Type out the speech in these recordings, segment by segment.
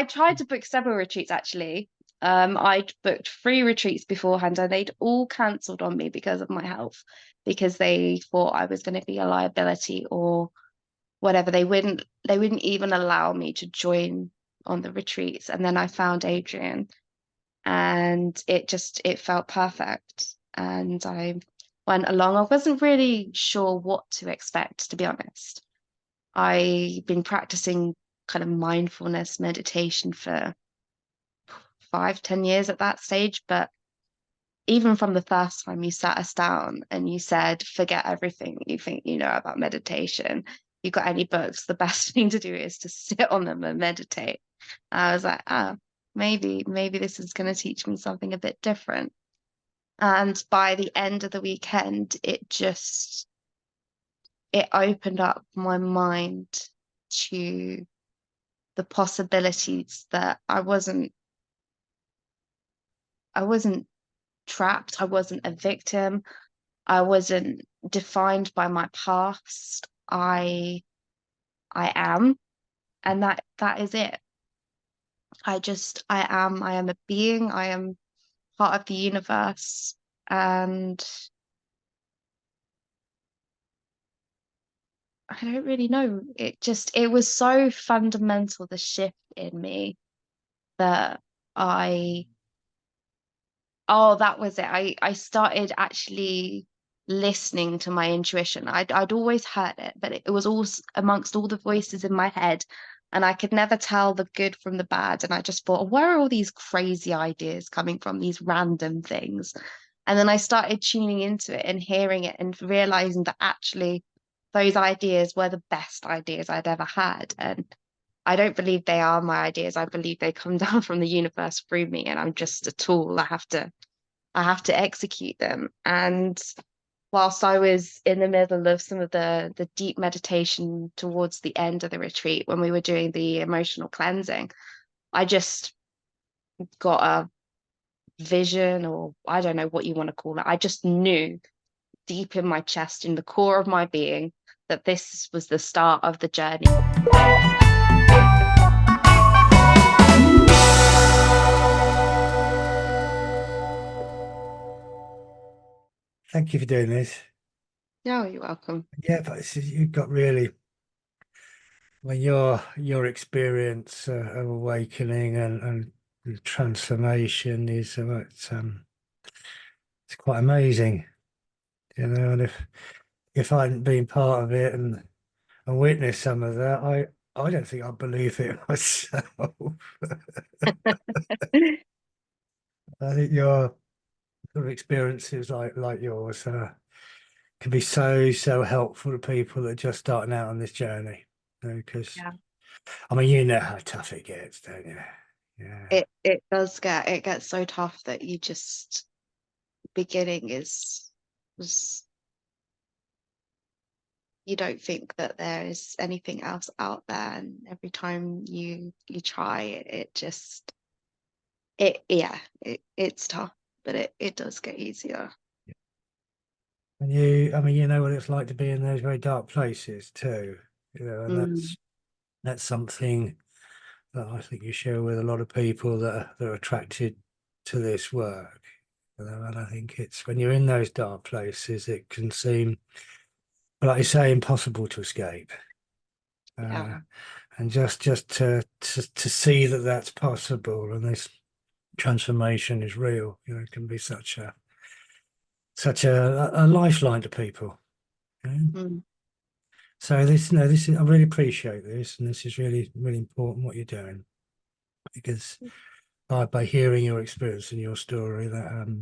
I tried to book several retreats actually. I'd booked 3 retreats beforehand and they'd all cancelled on me because of my health, because they thought I was going to be a liability or whatever. They wouldn't even allow me to join on the retreats. And then I found Adrian and it felt perfect. And I went along. I wasn't really sure what to expect, to be honest. I've been practicing kind of mindfulness meditation for 5, 10 years at that stage. But even from the first time you sat us down and you said, forget everything you think you know about meditation, you got any books, the best thing to do is to sit on them and meditate. I was like, maybe this is going to teach me something a bit different. And by the end of the weekend, it opened up my mind to the possibilities that I wasn't trapped. I wasn't a victim. I wasn't defined by my past. I am, and that is it. I am a being. I am part of the universe, and I don't really know. It was so fundamental, the shift in me, that I oh, that was it. I started actually listening to my intuition. I'd always heard it, but it was all amongst all the voices in my head, and I could never tell the good from the bad. And I just thought, where are all these crazy ideas coming from? These random things. And then I started tuning into it and hearing it and realizing that actually those ideas were the best ideas I'd ever had. And I don't believe they are my ideas. I believe they come down from the universe through me, and I'm just a tool. I have to execute them. And whilst I was in the middle of some of the deep meditation towards the end of the retreat, when we were doing the emotional cleansing, I just got a vision, or I don't know what you want to call it. I just knew deep in my chest, in the core of my being, that this was the start of the journey. Thank you for doing this. No, you're welcome. Yeah, but you've got really, when your experience of awakening and transformation is it's quite amazing, And if I hadn't been part of it and witnessed some of that, I don't think I'd believe it myself. I think your sort of experiences like yours can be so helpful to people that are just starting out on this journey. Because Yeah. I mean, you know how tough it gets, don't you? Yeah. It gets so tough that you just beginning was you don't think that there is anything else out there, and every time you try it, it's tough, but it does get easier. And I mean, you know what it's like to be in those very dark places too, and Mm, that's something that I think you share with a lot of people that are attracted to this work. And I think it's when you're in those dark places, it can seem, like you say, impossible to escape. yeah. And just to see that that's possible and this transformation is real, it can be such a lifeline to people. Mm, So this is, I really appreciate this, and this is really important what you're doing, because by hearing your experience and your story, that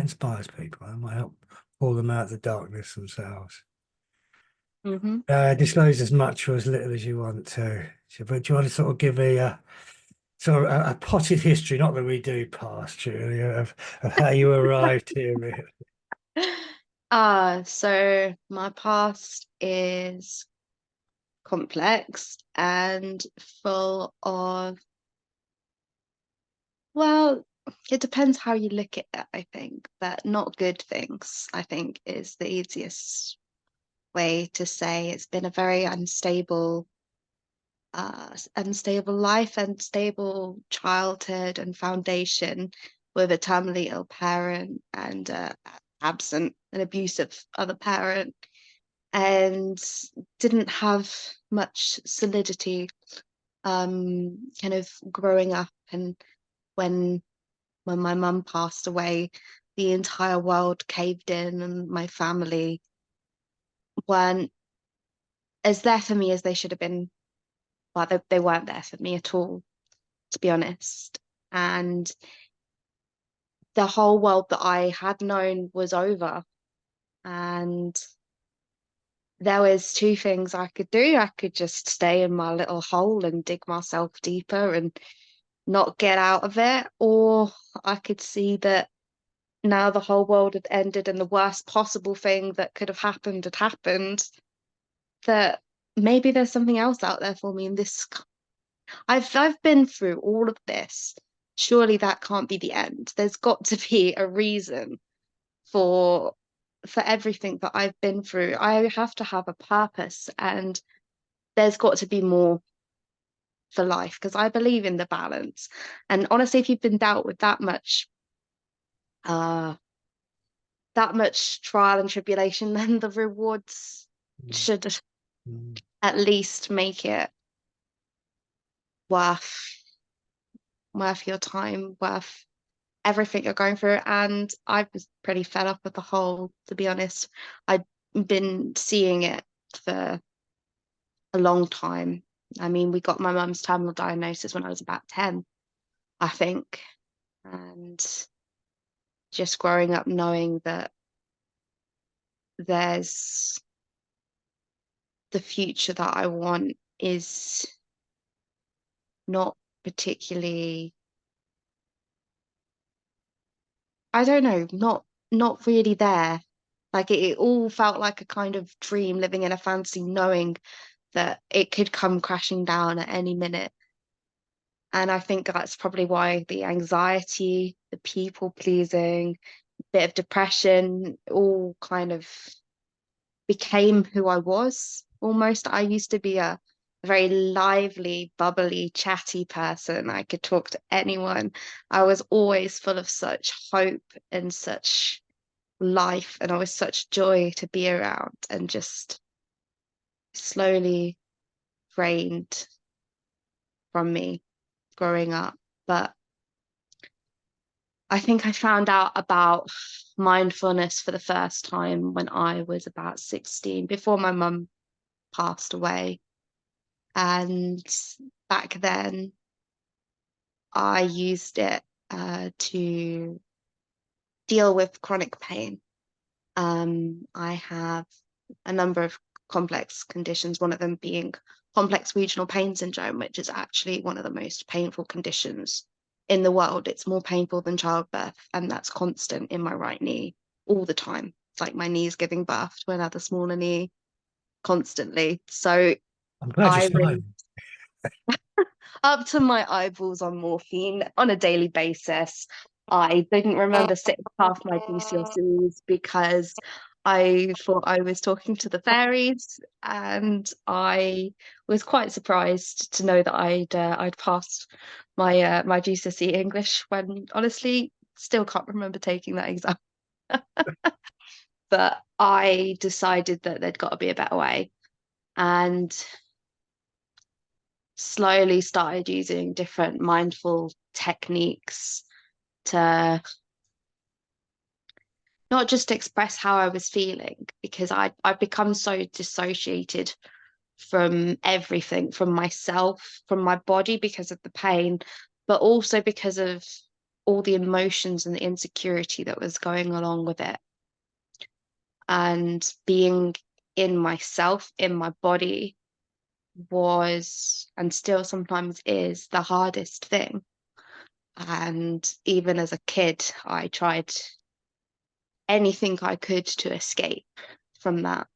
inspires people and might help pull them out of the darkness themselves. hmm Disclose as much or as little as you want to, but do you want to sort of give sort of a potted history, not that we do past really, of how you arrived here, really? So my past is complex and full of, well, it depends how you look at it, I think, but not good things, I think, is the easiest way to say. It's been a very unstable unstable life and stable childhood and foundation with a terminally ill parent and absent and abusive other parent, and didn't have much solidity kind of growing up. And when my mum passed away, the entire world caved in, and my family weren't as there for me as they should have been. Well, they weren't there for me at all, to be honest. And the whole world that I had known was over. And there was two things I could do. I could just stay in my little hole and dig myself deeper and not get out of it, or I could see that now the whole world had ended and the worst possible thing that could have happened had happened, that maybe there's something else out there for me. And this, I've been through all of this. Surely that can't be the end. There's got to be a reason for everything that I've been through. I have to have a purpose, and there's got to be more for life, because I believe in the balance. And honestly, if you've been dealt with uh that much trial and tribulation, then the rewards Mm, should mm. at least make it worth your time, worth everything you're going through. And I was pretty fed up with the whole, to be honest. I'd been seeing it for a long time. I mean, we got my mum's terminal diagnosis when I was about 10, I think. And just growing up knowing that there's the future that I want is not particularly, I don't know, not really there. Like it all felt like a kind of dream, living in a fantasy, knowing that it could come crashing down at any minute. And I think that's probably why the anxiety, the people pleasing, bit of depression, all kind of became who I was almost. I used to be a very lively, bubbly, chatty person. I could talk to anyone. I was always full of such hope and such life, and I was such joy to be around, and just slowly drained from me growing up. But I think I found out about mindfulness for the first time when I was about 16, before my mum passed away. And back then, I used it to deal with chronic pain. I have a number of complex conditions, one of them being complex regional pain syndrome, which is actually one of the most painful conditions in the world. It's more painful than childbirth, and that's constant in my right knee all the time. It's like my knee's giving birth to another smaller knee constantly. So I'm glad you're I really smiling. up to my eyeballs on morphine on a daily basis. I didn't remember sitting half my GCSEs because I thought I was talking to the fairies, and I was quite surprised to know that I'd passed my GCSE English, when honestly still can't remember taking that exam. But I decided that there'd got to be a better way, and slowly started using different mindful techniques to not just express how I was feeling, because I'd become so dissociated from everything, from myself, from my body, because of the pain, but also because of all the emotions and the insecurity that was going along with it. And being in myself, in my body, was, and still sometimes is, the hardest thing. And even as a kid, I tried anything I could to escape from that,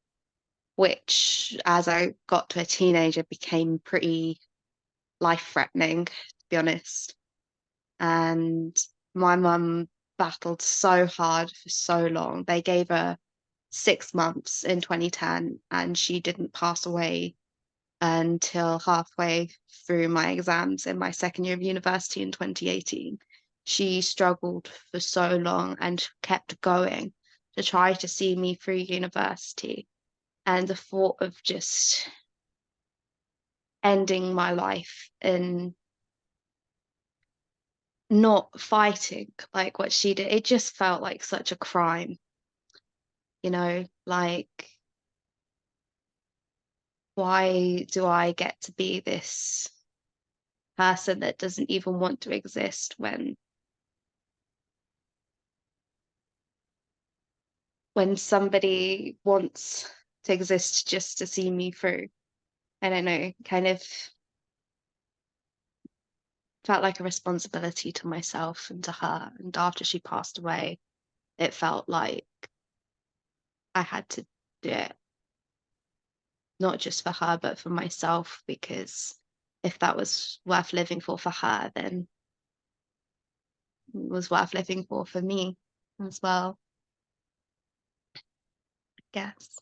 which as I got to a teenager became pretty life threatening, to be honest. And my mum battled so hard for so long. They gave her 6 months in 2010, and she didn't pass away until halfway through my exams in my second year of university in 2018. She struggled for so long and kept going to try to see me through university. And the thought of just ending my life and not fighting like what she did, it just felt like such a crime, like, why do I get to be this person that doesn't even want to exist when somebody wants to exist just to see me through? I don't know, kind of felt like a responsibility to myself and to her. And after she passed away, it felt like I had to do it, not just for her, but for myself, because if that was worth living for her, then it was worth living for me as well, I guess.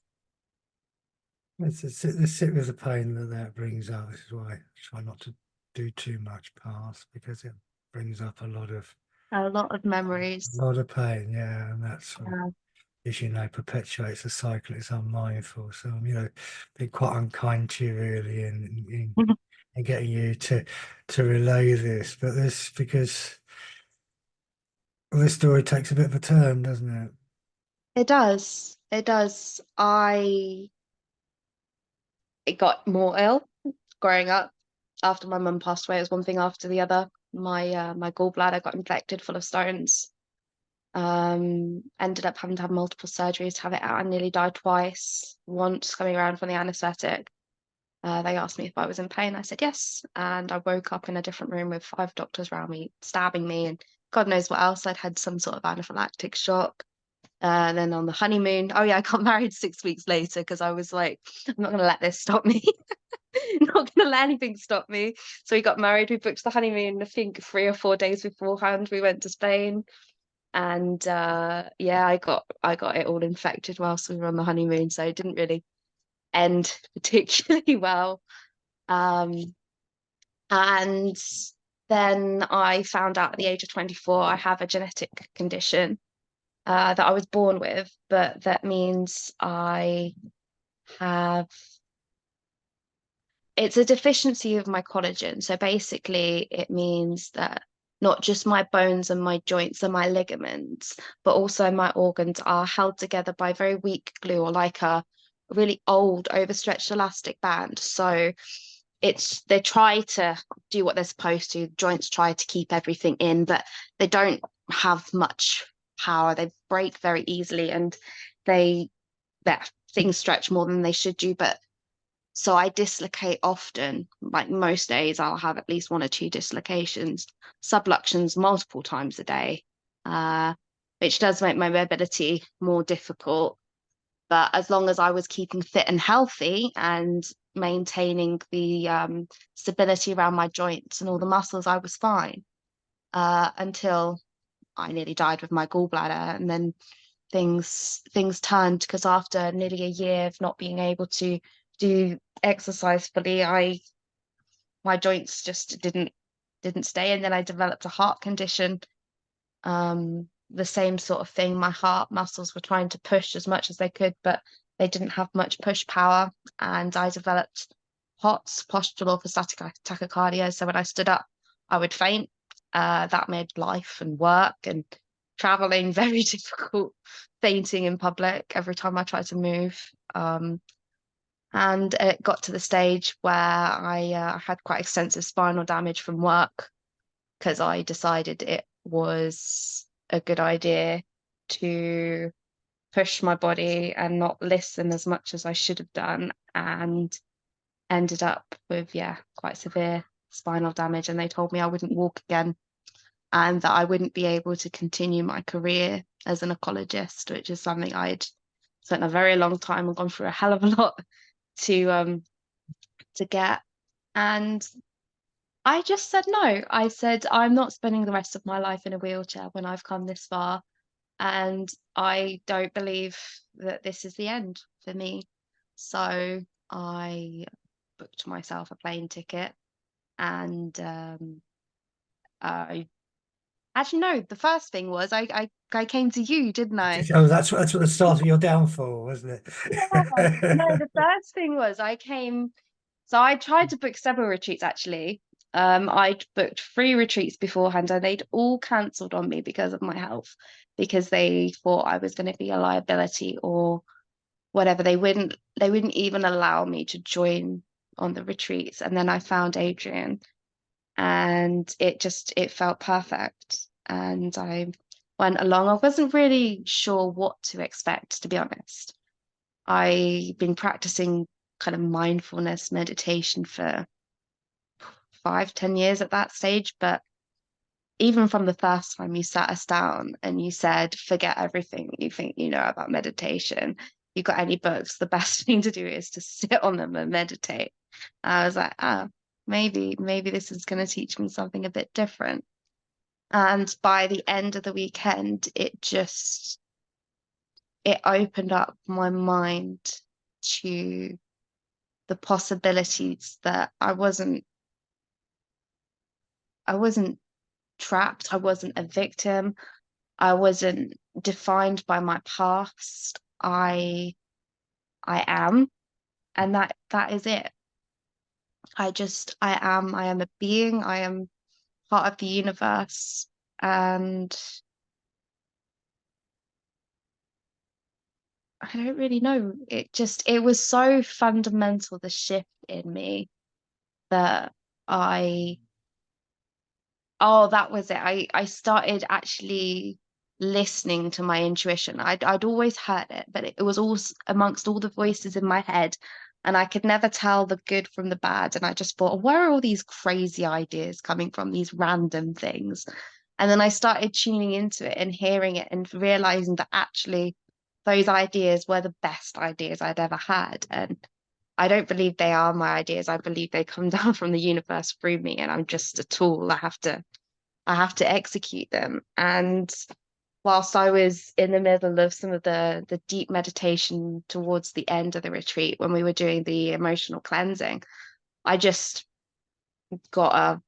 Sit with the pain that brings up. This is why I try not to do too much past, because it brings up A lot of a memories. lot of pain. Yeah, and that's Yeah. as you know, perpetuates a cycle. It's unmindful. So being quite unkind to you really, in getting you to relay this. But this because this story takes a bit of a turn, doesn't it? It does. It does. It got more ill growing up. After my mum passed away, it was one thing after the other. My gallbladder got infected full of stones. Ended up having to have multiple surgeries to have it out. I nearly died twice. Once coming around from the anesthetic, they asked me if I was in pain. I said yes, and I woke up in a different room with 5 doctors around me, stabbing me, and God knows what else. I'd had some sort of anaphylactic shock. And then on the honeymoon, oh yeah, I got married 6 weeks later because I was like, I'm not gonna let this stop me. Not gonna let anything stop me. So we got married. We booked the honeymoon, I think 3 or 4 days beforehand. We went to Spain, and yeah, I got it all infected whilst we were on the honeymoon, so it didn't really end particularly well. Um, and then I found out at the age of 24 I have a genetic condition that I was born with, but that means I have it's a deficiency of my collagen. So basically, it means that not just my bones and my joints and my ligaments, but also my organs are held together by very weak glue or like a really old, overstretched elastic band. So they try to do what they're supposed to. Joints try to keep everything in, but they don't have much power. They break very easily, and they that things stretch more than they should do. But so I dislocate often. Like most days, I'll have at least 1 or 2 dislocations, subluxations multiple times a day, uh, which does make my mobility more difficult. But as long as I was keeping fit and healthy and maintaining the stability around my joints and all the muscles, I was fine until I nearly died with my gallbladder. And then things turned because after nearly a year of not being able to do exercise fully, I my joints just didn't stay. And then I developed a heart condition. The same sort of thing. My heart muscles were trying to push as much as they could, but they didn't have much push power. And I developed POTS, postural orthostatic tachycardia. So when I stood up, I would faint. That made life and work and traveling very difficult, fainting in public every time I tried to move. And it got to the stage where I had quite extensive spinal damage from work because I decided it was a good idea to push my body and not listen as much as I should have done, and ended up with, yeah, quite severe spinal damage. And they told me I wouldn't walk again and that I wouldn't be able to continue my career as an ecologist, which is something I'd spent a very long time and gone through a hell of a lot to to get. And I just said no. I said, I'm not spending the rest of my life in a wheelchair when I've come this far. And I don't believe that this is the end for me. So I booked myself a plane ticket, and I actually no, the first thing was I came to you, didn't I? Oh, that's what the start of your downfall, wasn't Yeah. No, it? the first thing was I came. So I tried to book several retreats actually. I'd booked 3 retreats beforehand and they'd all cancelled on me because of my health, because they thought I was going to be a liability or whatever. They wouldn't even allow me to join on the retreats. And then I found Adrian and it felt perfect. And I went along. I wasn't really sure what to expect, to be honest. I've been practicing kind of mindfulness meditation for 5, 10 years at that stage. But even from the first time you sat us down and you said, forget everything you think you know about meditation, you got any books, the best thing to do is to sit on them and meditate. I was like, oh, maybe this is going to teach me something a bit different. And by the end of the weekend, it opened up my mind to the possibilities that I wasn't trapped. I wasn't a victim. I wasn't defined by my past. I am, and that is it. I am a being. I am part of the universe. And I don't really know. It was so fundamental, the shift in me, that I Oh, that was it. I started actually listening to my intuition. I'd always heard it, but it was all amongst all the voices in my head, and I could never tell the good from the bad. And I just thought, where are all these crazy ideas coming from, these random things? And then I started tuning into it and hearing it and realizing that actually those ideas were the best ideas I'd ever had. And I don't believe they are my ideas. I believe they come down from the universe through me, and I'm just a tool. I have to execute them. And whilst I was in the middle of some of the deep meditation towards the end of the retreat, when we were doing the emotional cleansing, I just got a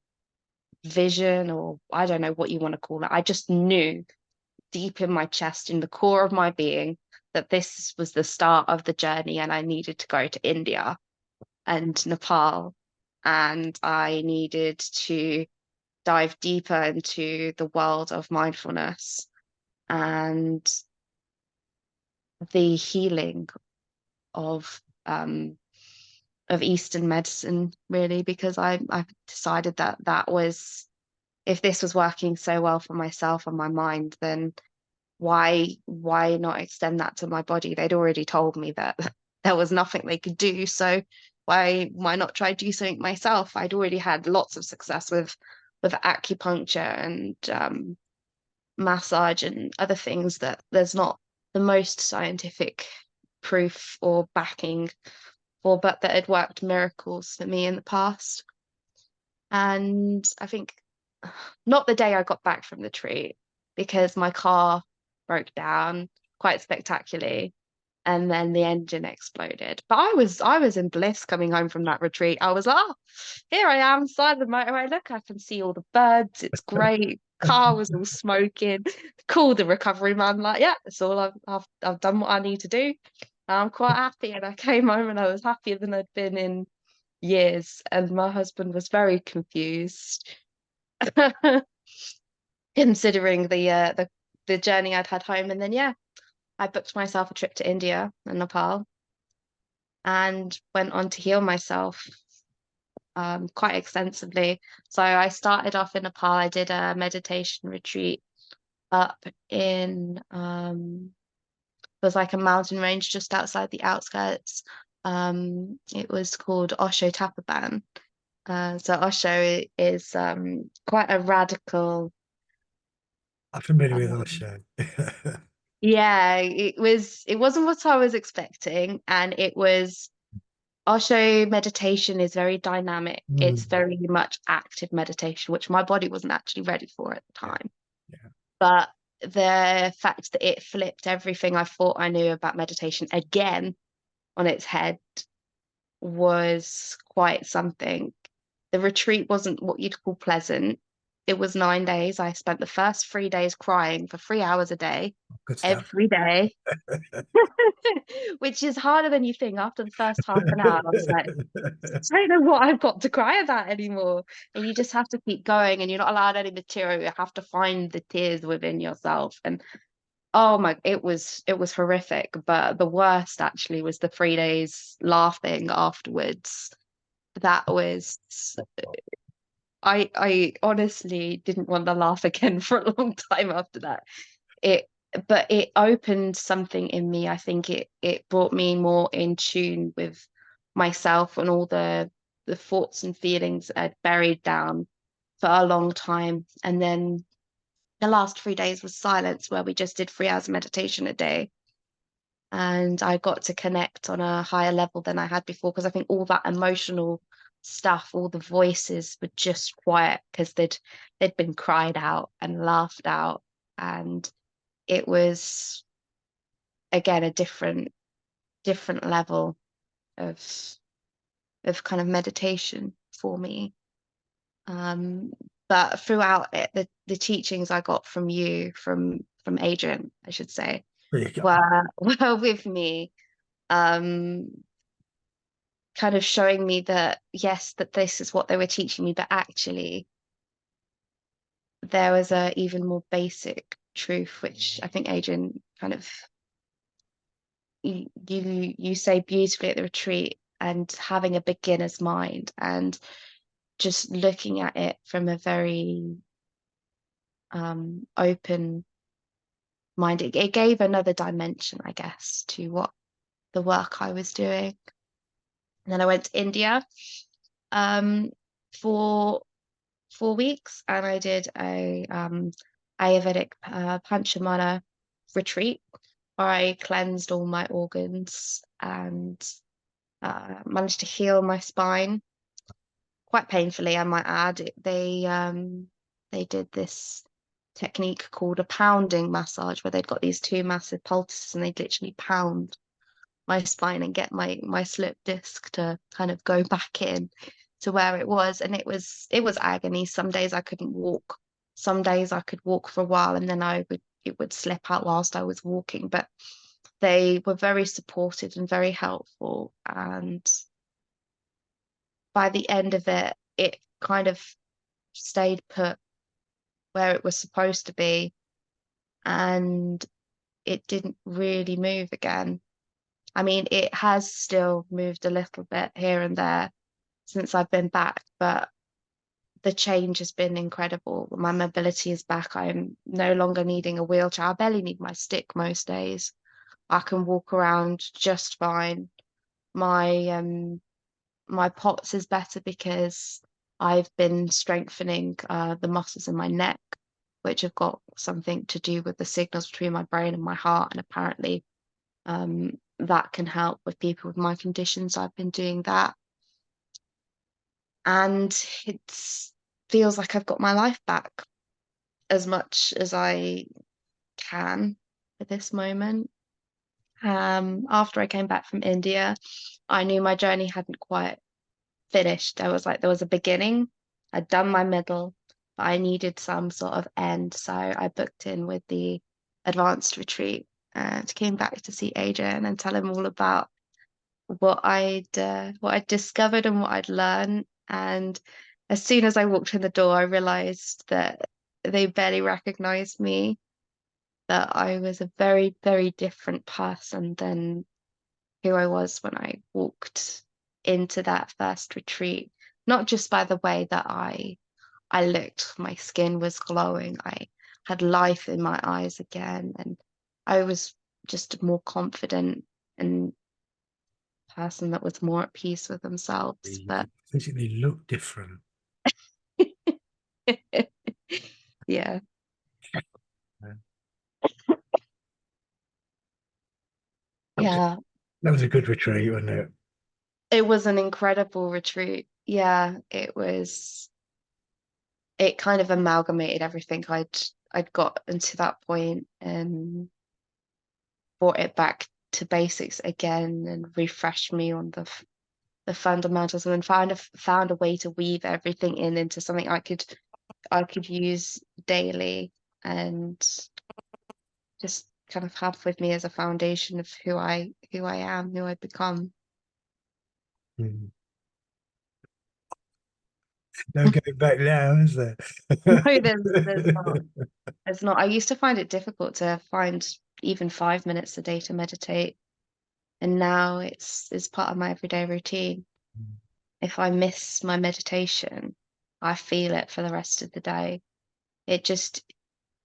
vision, or I don't know what you want to call it. I just knew deep in my chest, in the core of my being, that this was the start of the journey and I needed to go to India and Nepal, and I needed to dive deeper into the world of mindfulness and the healing of Eastern medicine, really, because I decided that was, if this was working so well for myself and my mind, then why not extend that to my body? They'd already told me that there was nothing they could do, so why not try do something myself? I'd already had lots of success with acupuncture and massage and other things that there's not the most scientific proof or backing for, but that had worked miracles for me in the past. And I think not the day I got back from the treat, because my car broke down quite spectacularly and then the engine exploded. But I was in bliss coming home from that retreat. I was like, oh, here I am, side of the motorway. Look, I can see all the birds. It's great. Car was all smoking. Called the recovery man, like, yeah, it's all I've done what I need to do. I'm quite happy. And I came home and I was happier than I'd been in years. And my husband was very confused, considering the journey I'd had home. And then yeah, I booked myself a trip to India and Nepal and went on to heal myself quite extensively. So I started off in Nepal. I did a meditation retreat up in it was like a mountain range just outside the outskirts. It was called Osho Tapaban. So Osho is quite a radical. I'm familiar with our Um, show. yeah, it wasn't what I was expecting, and it was Osho meditation is very dynamic. It's Mm, very much active meditation, which my body wasn't actually ready for at the yeah, time. yeah. But the fact that it flipped everything I thought I knew about meditation again on its head was quite something. The retreat wasn't what you'd call pleasant. It was 9 days. I spent the first 3 days crying for 3 hours a day, Good stuff. every day, which is harder than you think. After the first half an hour, I was like, I don't know what I've got to cry about anymore. And you just have to keep going, and you're not allowed any material. You have to find the tears within yourself. And oh my, it was horrific. But the worst actually was the 3 days laughing afterwards. That was I honestly didn't want to laugh again for a long time after that. It but it opened something in me. I think it brought me more in tune with myself and all the thoughts and feelings I'd buried down for a long time. And then the last 3 days was silence, where we just did 3 hours of meditation a day. And I got to connect on a higher level than I had before, because I think all that emotional stuff, all the voices were just quiet because they'd been cried out and laughed out. And it was again a different level of kind of meditation for me. Um, but throughout it, the teachings I got from you, from Adrian, I should say, There you go. were with me, um, kind of showing me that yes, that this is what they were teaching me, but actually there was a even more basic truth, which I think Adrian kind of you say beautifully at the retreat, and having a beginner's mind and just looking at it from a very open mind. It gave another dimension, I guess, to what the work I was doing. And then I went to India um, for 4 weeks, and I did a Ayurvedic Panchamana retreat where I cleansed all my organs and managed to heal my spine quite painfully, I might add. They did this technique called a pounding massage, where they'd got these two massive poultices and they'd literally pound my spine and get my slip disc to kind of go back in to where it was. And it was agony. Some days I couldn't walk. Some days I could walk for a while, and then it would slip out whilst I was walking. But they were very supportive and very helpful. And by the end of it, it kind of stayed put where it was supposed to be, and it didn't really move again. I mean, it has still moved a little bit here and there since I've been back, but the change has been incredible. My mobility is back. I'm no longer needing a wheelchair. I barely need my stick most days. I can walk around just fine. My POTS is better because I've been strengthening the muscles in my neck, which have got something to do with the signals between my brain and my heart. And apparently, that can help with people with my conditions. I've been doing that. And it feels like I've got my life back as much as I can at this moment. After I came back from India, I knew my journey hadn't quite finished. There was a beginning. I'd done my middle, but I needed some sort of end. So I booked in with the advanced retreat and came back to see Adrian and tell him all about what I'd discovered and what I'd learned. And as soon as I walked in the door, I realized that they barely recognized me, that I was a very, very different person than who I was when I walked into that first retreat. Not just by the way that I looked, my skin was glowing, I had life in my eyes again, and I was just a more confident and person that was more at peace with themselves. You But physically look different. yeah, Yeah. That was, yeah, that was a good retreat, wasn't it? it was an incredible retreat. Yeah, it kind of amalgamated everything I'd got into that point and brought it back to basics again and refreshed me on the fundamentals, and then found a way to weave everything into something I could use daily, and just kind of have with me as a foundation of who I am, who I become. Mm. No going back now, is there? No, there's not. There's not. I used to find it difficult to find even 5 minutes a day to meditate, and now it's part of my everyday routine. If I miss my meditation, I feel it for the rest of the day. It just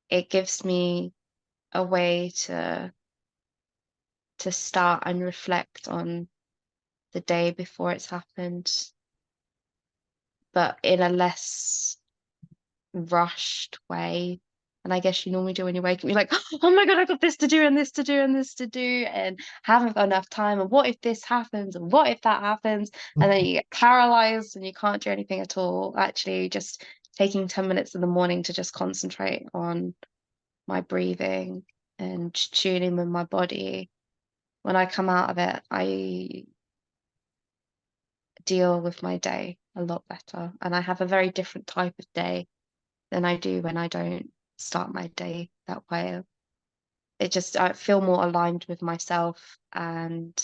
it gives me a way to start and reflect on the day before it's happened, but in a less rushed way. And I guess you normally do when you wake up, you're like, oh my God, I've got this to do and this to do and this to do, and haven't got enough time. And what if this happens? And what if that happens? And then you get paralyzed and you can't do anything at all. Actually, just taking 10 minutes in the morning to just concentrate on my breathing and tuning with my body. When I come out of it, I deal with my day a lot better. And I have a very different type of day than I do when I don't start my day that way. I feel more aligned with myself and,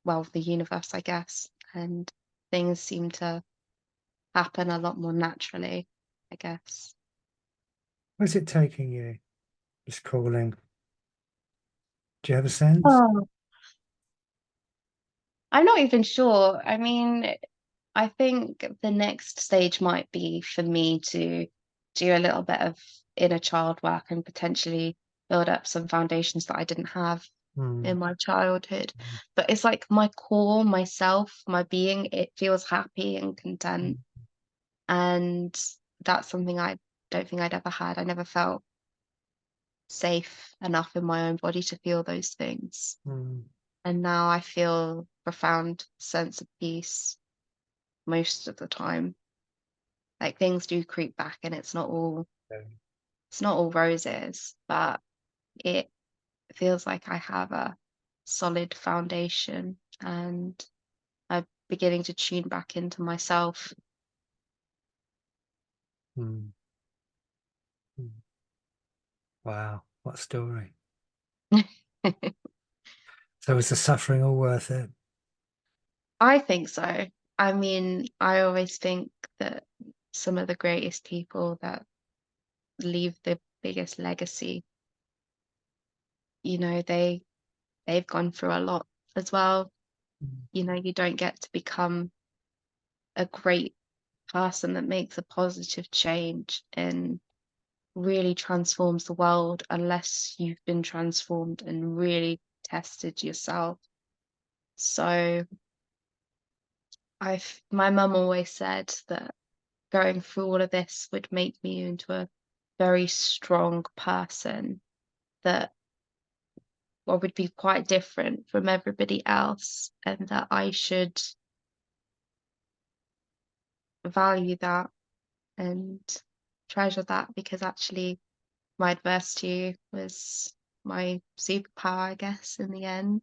well, the universe, I guess. And things seem to happen a lot more naturally, I guess. Where's it taking you? This calling. Do you have a sense? Oh, I'm not even sure. I mean, I think the next stage might be for me to do a little bit of inner child work and potentially build up some foundations that I didn't have Mm. in my childhood. But it's like my core, myself, my being, it feels happy and content. And that's something I don't think I'd ever had. I never felt safe enough in my own body to feel those things. Mm. And now I feel profound sense of peace most of the time. Like things do creep back and it's not all roses, but it feels like I have a solid foundation, and I'm beginning to tune back into myself. Mm. Mm. Wow, what a story. So is the suffering all worth it? I think so. I mean, I always think that some of the greatest people that leave the biggest legacy, they've gone through a lot as well. Mm. You don't get to become a great person that makes a positive change and really transforms the world unless you've been transformed and really tested yourself. So my mum always said that going through all of this would make me into a very strong person, that I would be quite different from everybody else, and that I should value that and treasure that, because actually my adversity was my superpower, I guess, in the end.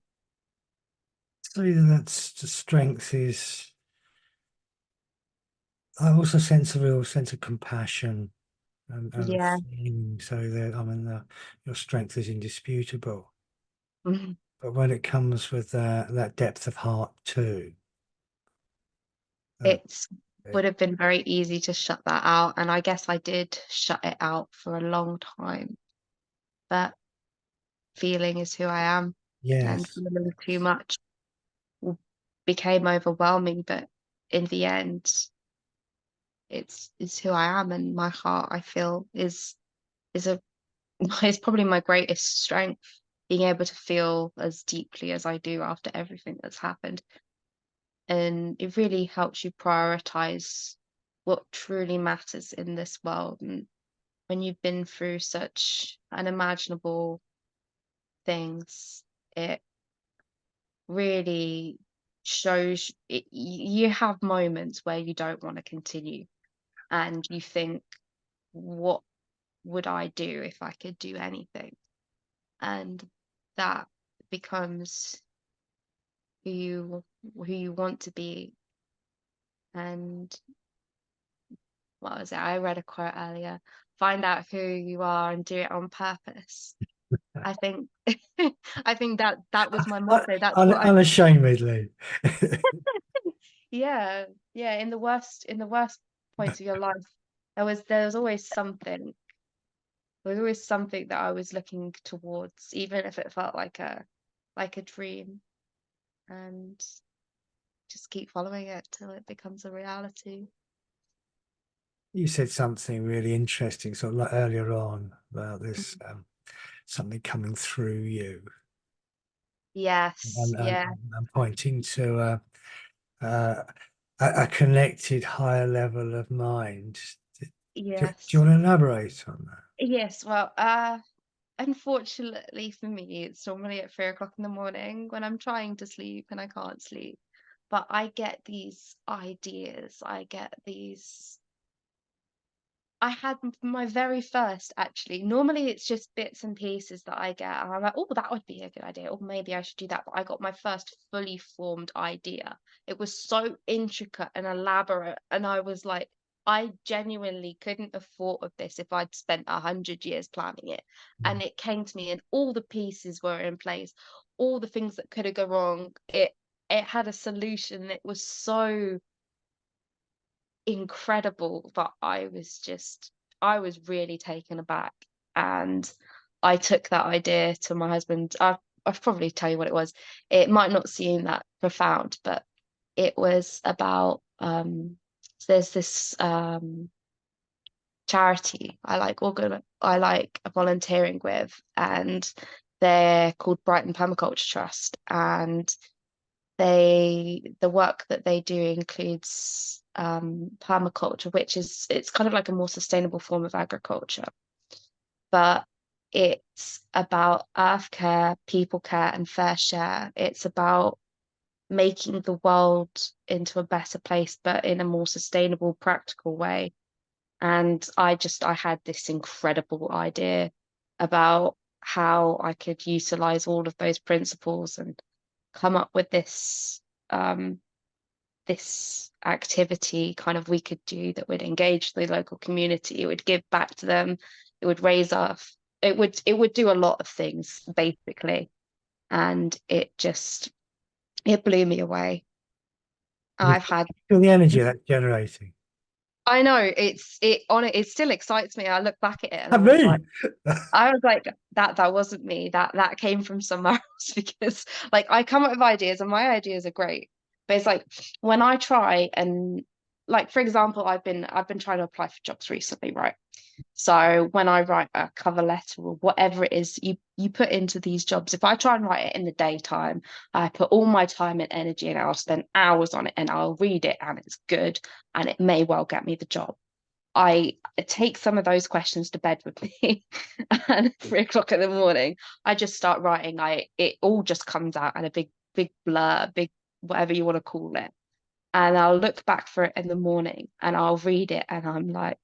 So yeah, that's the strength is I also sense a real sense of compassion and a Yeah. feeling so that I mean your strength is indisputable. Mhm. But when it comes with that depth of heart too, uh, It it, would have been very easy to shut that out, and I guess I did shut it out for a long time. But feeling is who I am, and yes, feeling too much w- became overwhelming. But in the end, it's who I am, and my heart, I feel, is a is probably my greatest strength. Being able to feel as deeply as I do after everything that's happened, and it really helps you prioritize what truly matters in this world. And when you've been through such unimaginable things, it really shows you have moments where you don't want to continue, and you think, what would I do if I could do anything? And that becomes who you want to be. And what was it? I read a quote earlier. Find out who you are and do it on purpose. I think I think that was my motto. That's what I Unashamedly. yeah, yeah, in the worst points of your life, there was always something. There was always something that I was looking towards, even if it felt like a dream, and just keep following it till it becomes a reality. You said something really interesting, sort of like earlier on about this Mhm. something coming through you, Yes, yeah, and pointing to uh, a connected higher level of mind. Do you yes, want to elaborate on that? yes. Well, unfortunately for me, it's normally at 3 o'clock in the morning when I'm trying to sleep and I can't sleep. But I get these ideas. I get these I had my very first actually. Normally it's just bits and pieces that I get, and I'm like, oh, that would be a good idea, or maybe I should do that. But I got my first fully formed idea. It was so intricate and elaborate, and I was like, I genuinely couldn't have thought of this if I'd spent 100 years planning it. Mm. And it came to me, and all the pieces were in place, all the things that could have gone wrong. It had a solution. It was so incredible that I was really taken aback. And I took that idea to my husband. I'll probably tell you what it was. It might not seem that profound, but it was about so there's this charity I like volunteering with, and they're called Brighton Permaculture Trust. And the work that they do includes permaculture, which is it's kind of like a more sustainable form of agriculture, but it's about earth care, people care, and fair share. It's about making the world into a better place, but in a more sustainable, practical way. And I had this incredible idea about how I could utilize all of those principles and come up with um, this activity kind of we could do that would engage the local community. It would give back to them. It would raise us. It would do a lot of things basically, and it blew me away. You I've had feel the energy that's generating. I know it still excites me. I look back at it and I mean, I was like, that wasn't me. That came from somewhere else because like I come up with ideas and my ideas are great. But it's like when I try and like for example, I've been trying to apply for jobs recently, right? So when I write a cover letter or whatever it is you put into these jobs, if I try and write it in the daytime, I put all my time and energy and I'll spend hours on it and I'll read it and it's good and it may well get me the job. I take some of those questions to bed with me, and at 3 o'clock in the morning, I just start writing. It all just comes out in a big blur, big whatever you want to call it. And I'll look back for it in the morning and I'll read it and I'm like,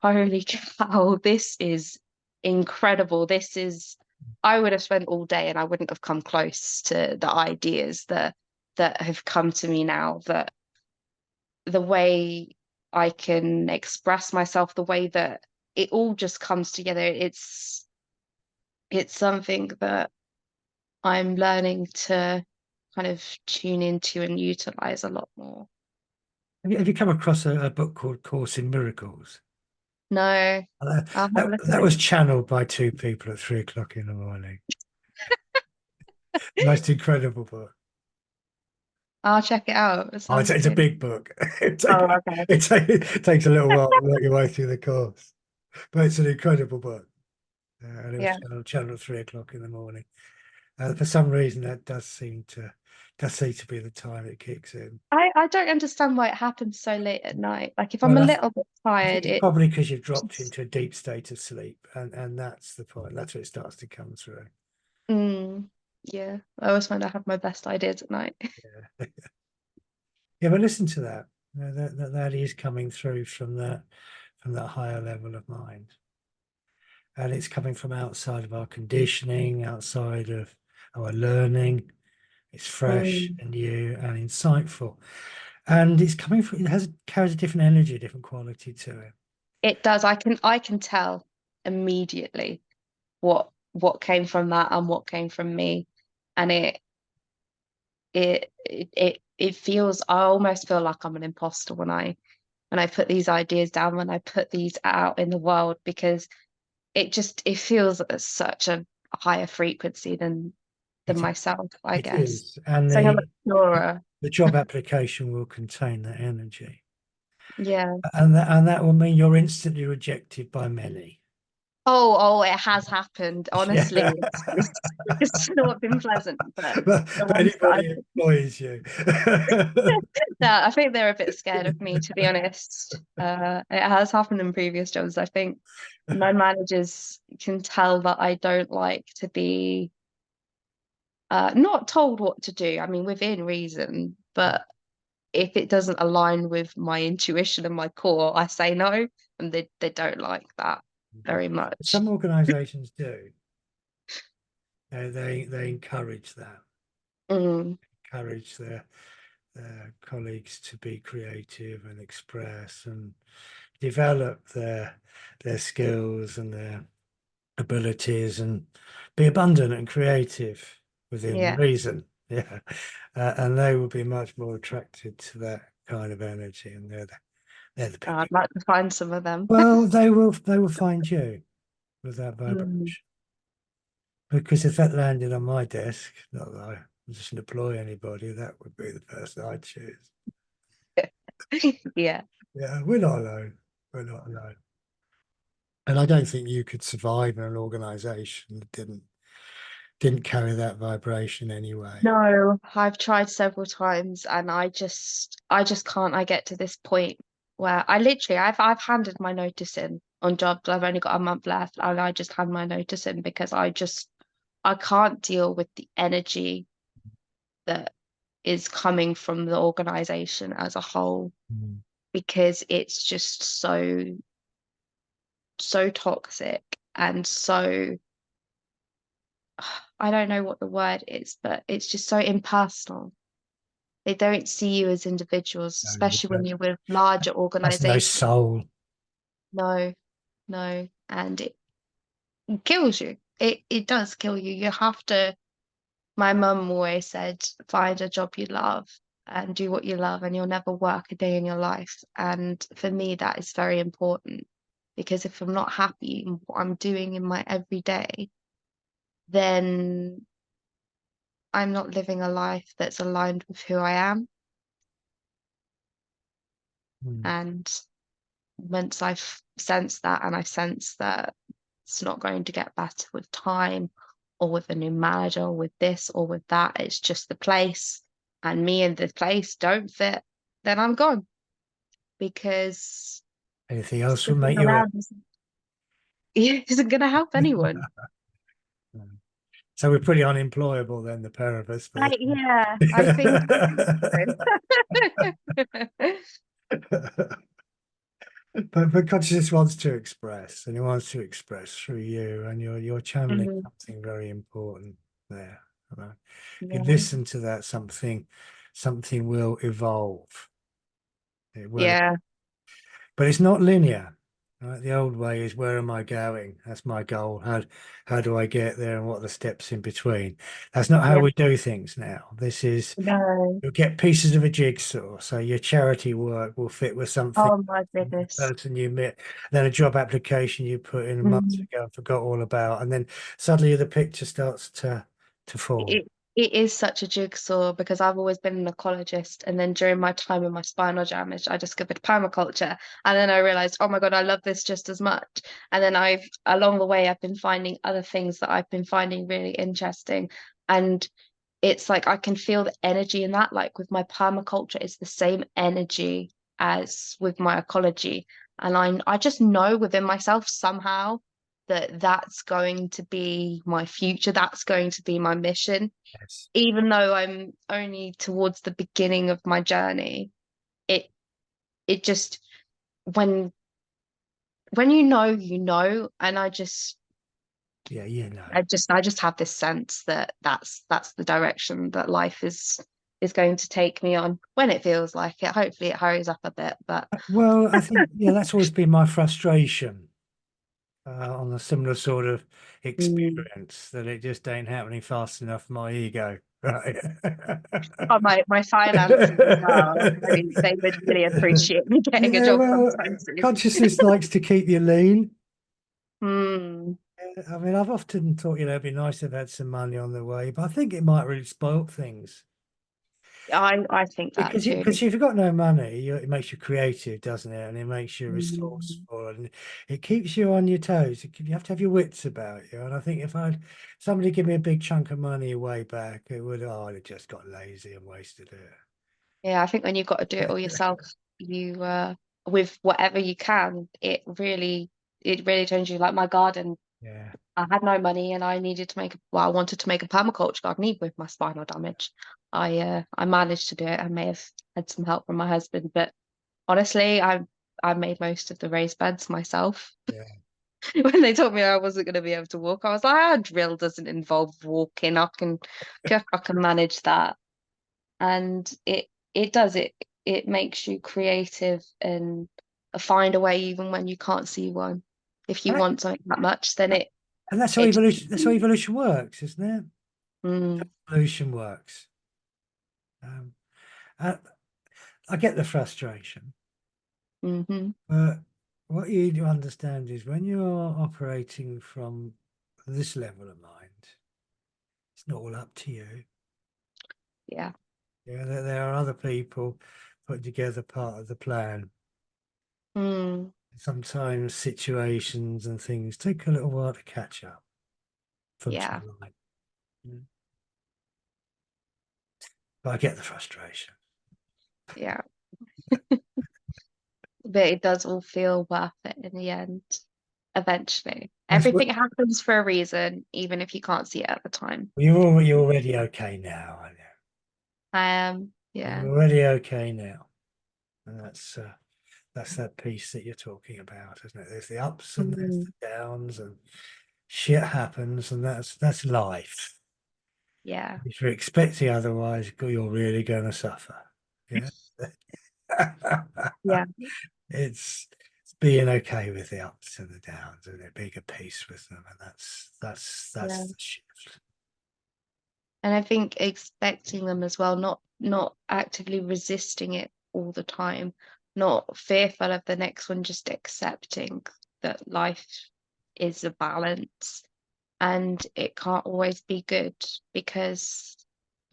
holy cow, this is incredible. I would have spent all day and I wouldn't have come close to the ideas that have come to me now that the way I can express myself, the way that it all just comes together. It's something that I'm learning to kind of tune into and utilize a lot more. have you come across a book called Course in Miracles? No, Uh, I'll have a look at that it. was channeled by two people at 3 o'clock in the morning. Most incredible book. I'll check it out. It Oh, sounds it's a good. big book. Oh, okay. It takes a little while to work your way through the course, but it's an incredible book. And it was Yeah. channeled 3 o'clock in the morning. For some reason, that does seem to be the time it kicks in. I don't understand why it happens so late at night. Like if I'm Well, a little bit I tired, think it's it probably because you've dropped just into a deep state of sleep, and that's the point. That's where it starts to come through. mm, yeah. I always find I have my best ideas at night. Yeah, yeah. But listen to that. That is coming through from that higher level of mind, and it's coming from outside of our conditioning, outside of our learning. It's fresh Mm. and new and insightful, and it's coming from. It has carries a different energy, a different quality to it. It does. I can tell immediately what came from that and what came from me. And it feels, I almost feel like I'm an imposter when I put these ideas down, when I put these out in the world, because it feels at such a higher frequency than It myself, I it guess. is, and So I'm a purer. the job application will contain that energy, Yeah. and that will mean you're instantly rejected by many. Oh, it has happened. Honestly, Yeah, it's not been pleasant, but the but ones that anybody employs you. yeah, I think they're a bit scared of me, to be honest. It has happened in previous jobs. I think my managers can tell that I don't like to be not told what to do. I mean, within reason, but if it doesn't align with my intuition and my core, I say no, and they don't like that very much. Some organisations do. They encourage that, Mm, encourage their colleagues to be creative and express and develop their skills and their abilities and be abundant and creative within yeah, reason. Yeah, and they will be much more attracted to that kind of energy, and they're the people. I'd like to find some of them. Well, they will find you with that Mm. vibration. Because if that landed on my desk, not that I just employ anybody, that would be the person I'd choose. Yeah. Yeah, we're not alone. We're not alone. And I don't think you could survive in an organization that didn't carry that vibration anyway. No, I've tried several times and I just can't. I get to this point where I've handed my notice in on jobs. I've only got a month left and I just hand my notice in because I can't deal with the energy that is coming from the organization as a whole, Mm. because it's just so toxic and so, I don't know what the word is, but it's just so impersonal. They don't see you as individuals, No, especially when you're with larger that's no organizations. soul. No, no. And it kills you. It does kill you. You have to, my mum always said, find a job you love and do what you love, and you'll never work a day in your life. And for me, that is very important, because if I'm not happy in what I'm doing in my everyday, then I'm not living a life that's aligned with who I am. Mm. And once I've sensed that, and I sense that it's not going to get better with time or with a new manager or with this or with that, it's just the place, and me and the place don't fit, then I'm gone, because Anything else will sticking make you ill. around isn't going to help anyone. Mm. So we're pretty unemployable then, the pair of us. But Yeah, I think so. but consciousness wants to express, and it wants to express through you, and you're channeling Mhm. something very important there. Right? If you Yeah. listen to that, something will evolve. It will, Yeah. but it's not linear. Right? The old way is, where am I going? That's my goal. How do I get there, and what are the steps in between? That's not how Yeah. we do things now. This is, No. you'll get pieces of a jigsaw. So your charity work will fit with something, Oh my the goodness. person you met, then a job application you put in months Mm. ago and forgot all about, and then suddenly the picture starts to form. It is such a jigsaw, because I've always been an ecologist, and then during my time with my spinal damage, I discovered permaculture, and then I realized, oh my God, I love this just as much. And then I've along the way I've been finding other things that I've been finding really interesting, and it's like I can feel the energy in that. Like with my permaculture, it's the same energy as with my ecology, and I just know within myself somehow that that's going to be my future. That's going to be my mission, Yes. even though I'm only towards the beginning of my journey. It it just, when when you know, and I just Yeah, you know. I just have this sense that that's the direction that life is going to take me on when it feels like it. Hopefully it hurries up a bit, but Well, I think, yeah, that's always been my frustration on a similar sort of mm, experience, that it just ain't happening fast enough for my ego. Right. oh, my finances as well. I mean, they would really appreciate me getting a Yeah, job well, sometime soon. consciousness likes to keep you lean. Mm, I mean, I've often thought, it'd be nice to have had some money on the way, but I think it might really spoil things. I think that too. Because if you've got no money, it makes you creative, doesn't it? And it makes you Mm, resourceful, and it keeps you on your toes. You have to have your wits about you. And I think if I'd somebody give me a big chunk of money way back, I'd have just got lazy and wasted it. yeah, I think when you've got to do it all yourself, you with whatever you can, it really turns you like my garden. Yeah, I had no money and I needed to I wanted to make a permaculture garden even with my spinal damage. I managed to do it. I may have had some help from my husband, but honestly, I made most of the raised beds myself. yeah. When they told me I wasn't going to be able to walk, I was like, "Ah, drill doesn't involve walking. I can manage that." And it does it makes you creative and find a way even when you can't see one. If you And want something that much, then that- and that's how it evolution. That's how evolution works, isn't it? mm, Evolution works. Um, I, I get the frustration, hmm but what you need to understand is when you're operating from this level of mind, it's not all up to you. yeah. Yeah, there are other people putting together part of the plan. Mm, Sometimes situations and things take a little while to catch up from yeah. true line. Mm. But I get the frustration. Yeah. But it does all feel worth it in the end, eventually. That's what Everything happens for a reason, even if you can't see it at the time. you're already okay now, aren't you? Yeah. You're already okay now, and that's that piece that you're talking about, isn't it? There's the ups and there's Mm, the downs, and shit happens, and that's life. yeah. If you're expecting otherwise, you're really going to suffer. Yeah. Yeah. It's being okay with the ups and the downs, and it being at peace with them, and that's Yeah. the shift. And I think expecting them as well, not actively resisting it all the time, not fearful of the next one, just accepting that life is a balance and it can't always be good because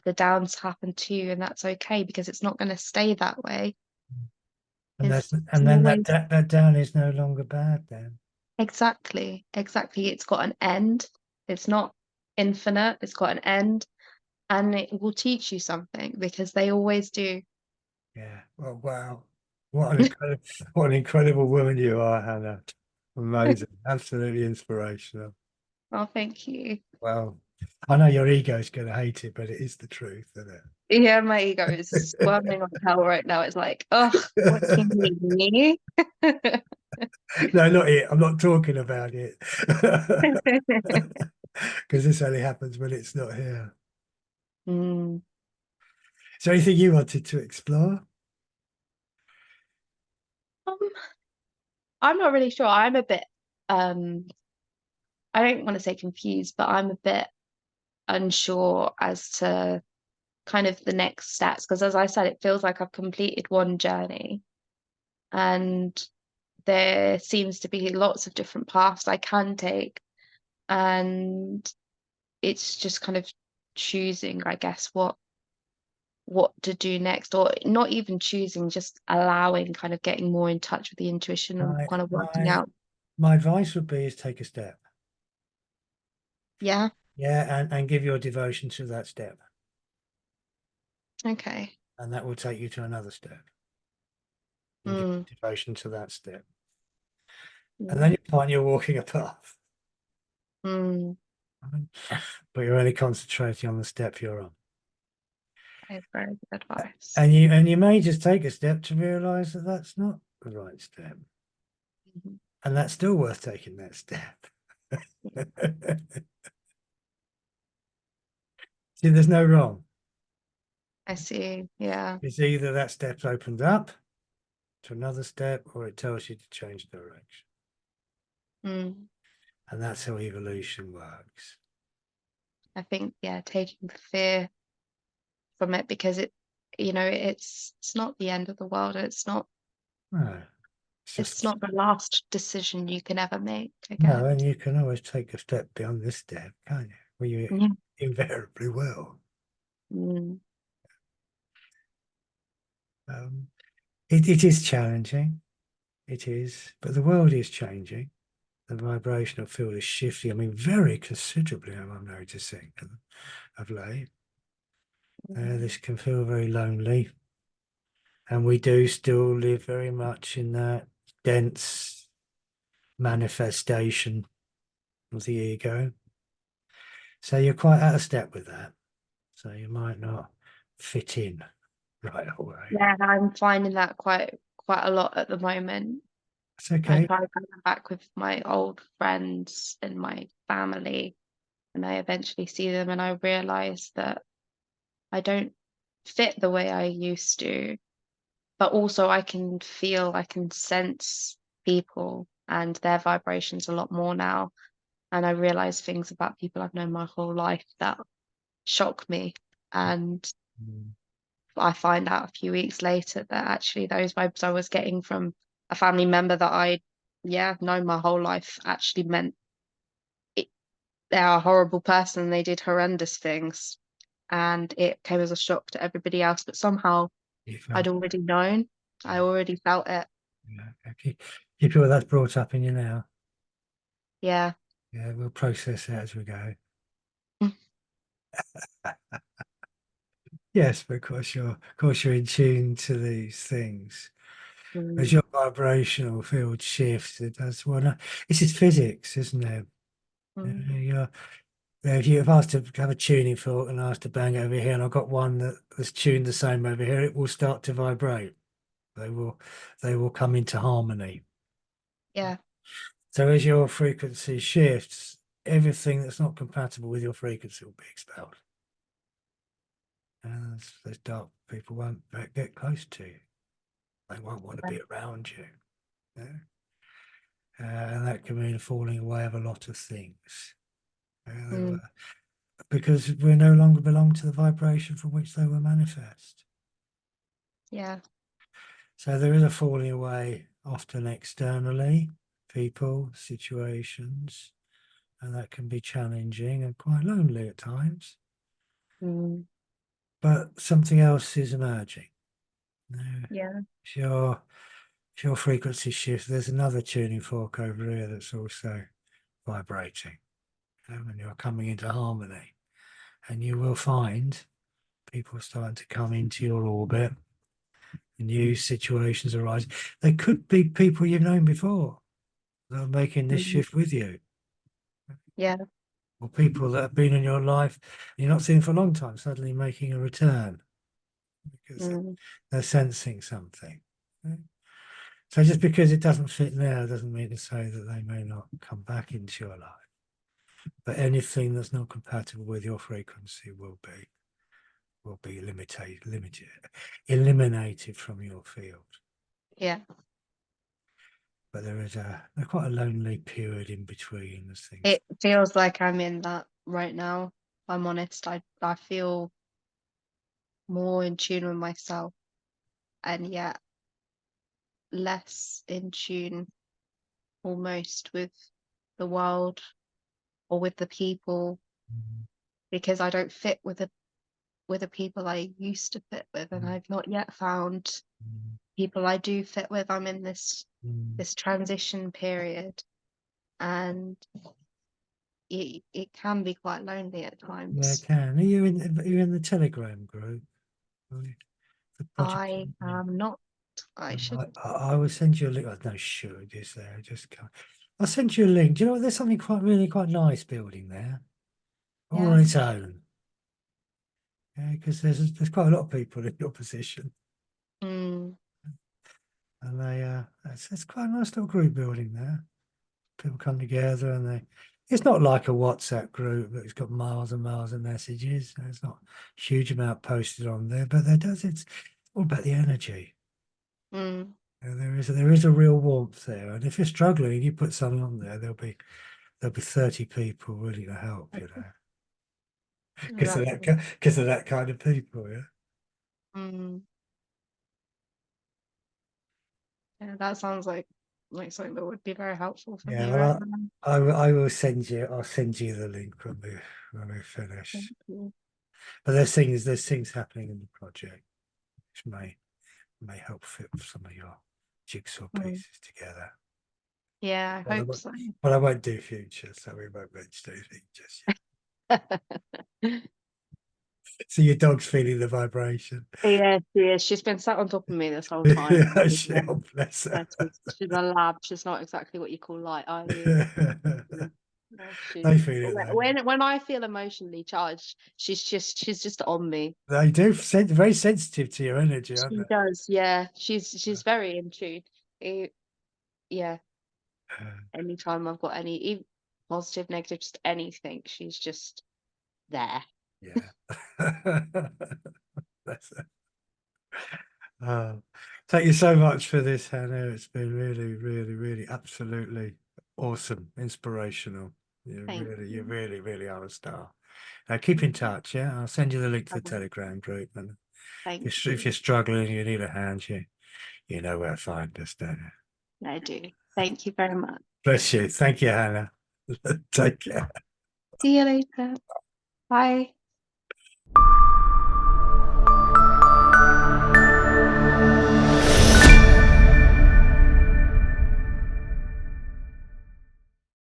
the downs happen too, and that's okay because it's not going to stay that way. And that's It's and then always that down is no longer bad then. exactly. It's got an end. It's not infinite. It's got an end, and it will teach you something because they always do. Yeah. Well, wow. What an incredible woman you are, Hannah. Amazing. Absolutely inspirational. Oh, thank you. Well, I know your ego's going to hate it, but it is the truth, isn't Yeah, my ego is squirming on hell right now. It's like, oh, what do you it? mean, me? No, not it. I'm not talking about it. Because this only happens when it's not here. Mm. Is there anything you wanted to explore? Um, I'm not really sure. Um, I don't want to say confused, but I'm a bit unsure as to kind of the next steps because, as I said, it feels like I've completed one journey and there seems to be lots of different paths I can take, and it's just kind of choosing, I guess, what to do next, or not even choosing, just allowing, kind of getting more in touch with the intuition and My kind of working my out. my advice would be is take a step. Yeah. Yeah, and give your devotion to that step. Okay. And that will take you to another step. And give Mm, devotion to that step. And then yeah. you find you're walking a path. Mm, But you're only concentrating on the step you're on. okay, very good advice. And you may just take a step to realize that that's not the right step. Mhm. And that's still worth taking that step. See, there's no wrong. I see. Yeah. It's either that step's opened up to another step or it tells you to change direction. Mm. And that's how evolution works. I think, yeah, taking the fear from it, because it's not the end of the world. No, it's It's just not the last decision you can ever make, I no, guess. and you can always take a step beyond this step, can't you? Well, you Yeah. invariably will. Mm. Um, it is challenging, it is, but the world is changing. The vibrational field is shifting. I mean, very considerably, I'm noticing of late. Mm. This can feel very lonely, and we do still live very much in that dense manifestation of the ego. So you're quite out of step with that. So you might not fit in right away. Yeah, I'm finding that quite a lot at the moment. It's I okay. try going back with my old friends and my family, and I eventually see them and I realize that I don't fit the way I used to, but also I can sense people and their vibrations a lot more now. And I realize things about people I've known my whole life that shock me. And Mm. I find out a few weeks later that actually those vibes I was getting from a family member that yeah, known my whole life actually meant it, they're a horrible person and they did horrendous things. And it came as a shock to everybody else, but somehow You I'd felt, already known. I yeah, already felt it. yeah. Okay. You feel that's brought up in you now. Yeah. Yeah, we'll process it as we go. Yes, but of course you're in tune to these things. As Mm, your vibrational field shifts, it does well. No, this is physics, isn't it? mm, You're, if I was to have a tuning fork and I was to bang it over here, and I've got one that's tuned the same over here, it will start to vibrate. They will, they will come into harmony. yeah. So as your frequency shifts, everything that's not compatible with your frequency will be expelled. And those dark people won't get close to you. They won't want to Yeah. be around you. Yeah? And that can mean a falling away of a lot of things. They Mm, were, because we no longer belong to the vibration from which they were manifest. yeah. So there is a falling away, often externally, people, situations, and that can be challenging and quite lonely at times. Mm, But something else is emerging. Now, yeah. if your frequency shift, there's another tuning fork over here that's also vibrating. And you're coming into harmony. And you will find people starting to come into your orbit, new situations arise. They could be people you've known before that are making this Mm, shift with you, yeah. or people that have been in your life you're not seeing for a long time, suddenly making a return because Mm, they're sensing something. So just because it doesn't fit now doesn't mean to say that they may not come back into your life. But anything that's not compatible with your frequency will be limited, eliminated from your field. yeah. But there is quite a lonely period in between as things. It feels like I'm in that right now. If I'm honest. I feel more in tune with myself and yet less in tune almost with the world or with the people, Mm, because I don't fit with the people I used to fit with, and mm, I've not yet found people I do fit with. I'm in mm. this transition period, and it can be quite lonely at Yeah, it times. can. Are you in the Telegram group? Are you- The project. I am not. I should. I will send you a link. Oh, no, should is there? I just can't. I'll send you a link. Do you know what? There's something quite nice building there, all Yeah. on its own. Yeah, because there's quite a lot of people in your position, Mm, and it's quite a nice little group building there. People come together and It's not like a WhatsApp group that's got miles and miles of messages. There's not a huge amount posted on there, but there does. It's all about the energy. Mm, And there is a real warmth there. And if you're struggling, you put something on there, there'll be 30 people willing to help, exactly. because of that kind of people, yeah. Mm, yeah, that sounds like something that would be very helpful for Yeah, me right well, now. I will send you. I'll send you the link when we Thank finish. you. But there's things happening in the project which may help fit some of your jigsaw Mm, pieces together. yeah, I But I hope won't, so. but I won't do future, so we won't mention anything just yet. So your dog's feeling the vibration. Yeah, she is. She's been sat on top of me this whole time. Yeah, Yeah, oh, bless her. yeah, she's a lab. She's not exactly what you call light either. Yeah, yeah, They feel it though. when I feel emotionally charged, she's just on me. They do very sensitive to your energy, aren't She they? does, yeah. She's very in tune. Eh, yeah. Anytime I've got any positive, negative, just anything, she's just there. Yeah. Bless her. Oh, thank you so much for this, Hannah. It's been really, really, really absolutely awesome, inspirational. Thank You you. really, really are a star. Now keep in touch, yeah. I'll send you the link to the Okay, Telegram group, and thank if you. you're struggling, you need a hand, you know where to find us, don't you? I do. Thank you very much. Bless you. Thank you, Hannah. Take care. See you later. Bye.